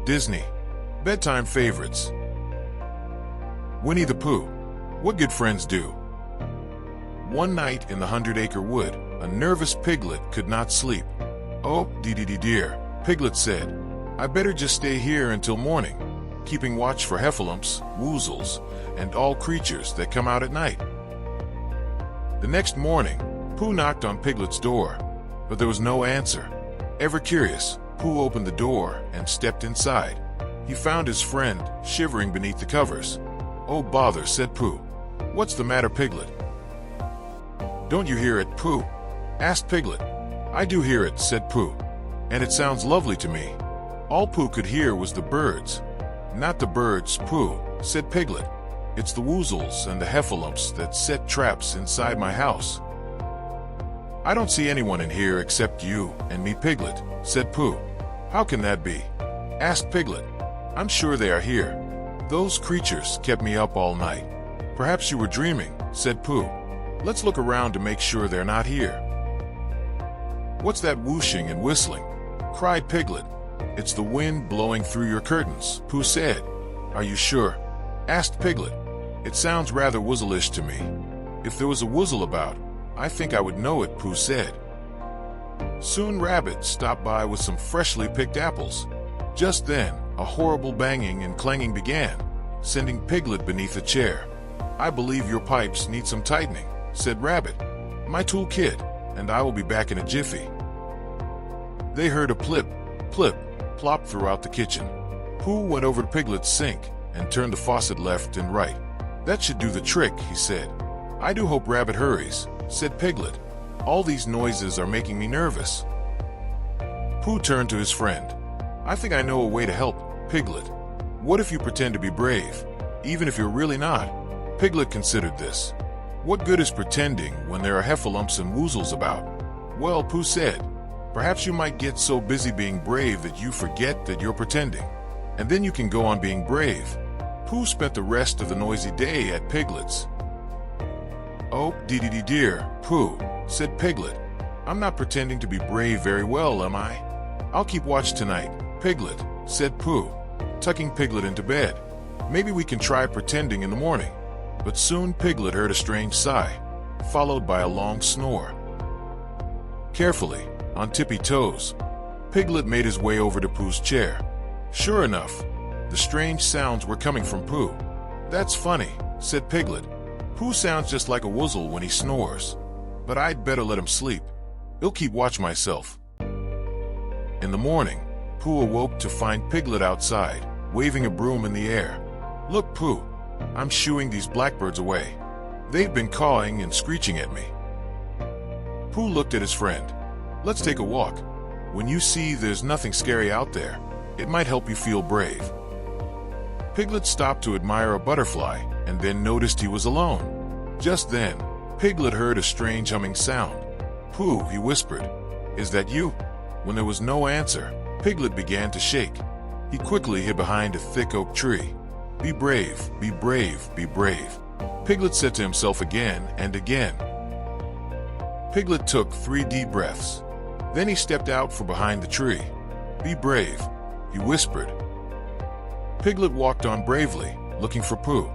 Disney. Bedtime favorites. Winnie the Pooh. What good friends do. One night in the 100-acre wood, a nervous piglet could not sleep. "Oh, dear," Piglet said. "I better just stay here until morning, keeping watch for heffalumps, woozles, and all creatures that come out at night." The next morning, Pooh knocked on Piglet's door, but there was no answer. Ever curious, Pooh opened the door and stepped inside. He found his friend shivering beneath the covers. "Oh, bother," said Pooh. "What's the matter, Piglet?" "Don't you hear it, Pooh?" asked Piglet. "I do hear it," said Pooh, "and it sounds lovely to me." All Pooh could hear was the birds. "Not the birds, Pooh," said Piglet. "It's the woozles and the heffalumps that set traps inside my house." "I don't see anyone in here except you and me, Piglet," said Pooh. "How can that be?" asked Piglet. "I'm sure they are here. Those creatures kept me up all night." "Perhaps you were dreaming," said Pooh. "Let's look around to make sure they're not here." "What's that whooshing and whistling?" cried Piglet. "It's the wind blowing through your curtains," Pooh said. "Are you sure?" asked Piglet. "It sounds rather woozleish to me." "If there was a woozle about, I think I would know it," Pooh said. Soon Rabbit stopped by with some freshly picked apples. Just then, a horrible banging and clanging began, sending Piglet beneath a chair. "I believe your pipes need some tightening," said Rabbit. "My tool kit, and I will be back in a jiffy." They heard a plip, plip, plop throughout the kitchen. Pooh went over to Piglet's sink and turned the faucet left and right. "That should do the trick," he said. "I do hope Rabbit hurries," said Piglet. "All these noises are making me nervous." Pooh turned to his friend. "I think I know a way to help, Piglet. What if you pretend to be brave, even if you're really not?" Piglet considered this. What good is pretending when there are heffalumps and woozles about? "Well," Pooh said, "perhaps you might get so busy being brave that you forget that you're pretending, and then you can go on being brave." Pooh spent the rest of the noisy day at Piglet's. "Oh, dear, Pooh," said Piglet. "I'm not pretending to be brave very well, am I?" "I'll keep watch tonight, Piglet," said Pooh, tucking Piglet into bed. "Maybe we can try pretending in the morning." But soon Piglet heard a strange sigh, followed by a long snore. Carefully, on tippy toes, Piglet made his way over to Pooh's chair. Sure enough, the strange sounds were coming from Pooh. "That's funny," said Piglet. "Pooh sounds just like a woozle when he snores. But I'd better let him sleep. I'll keep watch myself." In the morning, Pooh awoke to find Piglet outside, waving a broom in the air. "Look, Pooh, I'm shooing these blackbirds away. They've been cawing and screeching at me." Pooh looked at his friend. "Let's take a walk. When you see there's nothing scary out there, it might help you feel brave." Piglet stopped to admire a butterfly and then noticed he was alone. Just then, Piglet heard a strange humming sound. "Pooh," he whispered, "is that you?" When there was no answer, Piglet began to shake. He quickly hid behind a thick oak tree. "Be brave, be brave, be brave," Piglet said to himself again and again. Piglet took 3 deep breaths. Then he stepped out from behind the tree. "Be brave," he whispered. Piglet walked on bravely, looking for Pooh.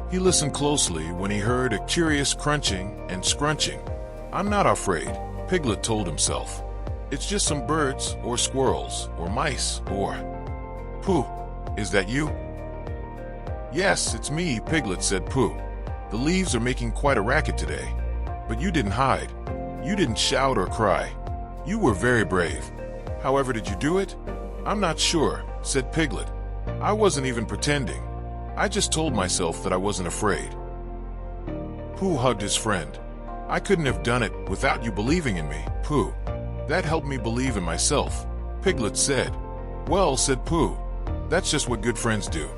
He listened closely when he heard a curious crunching and scrunching. "I'm not afraid," Piglet told himself. "It's just some birds or squirrels or mice or—" "Pooh, is that you?" "Yes, it's me," Piglet said. "Pooh, the leaves are making quite a racket today. But you didn't hide. You didn't shout or cry. You were very brave. However, did you do it?" "I'm not sure," said Piglet. "I wasn't even pretending. I just told myself that I wasn't afraid." Pooh hugged his friend. "I couldn't have done it without you believing in me, Pooh. That helped me believe in myself," Piglet said. "Well," said Pooh, "that's just what good friends do."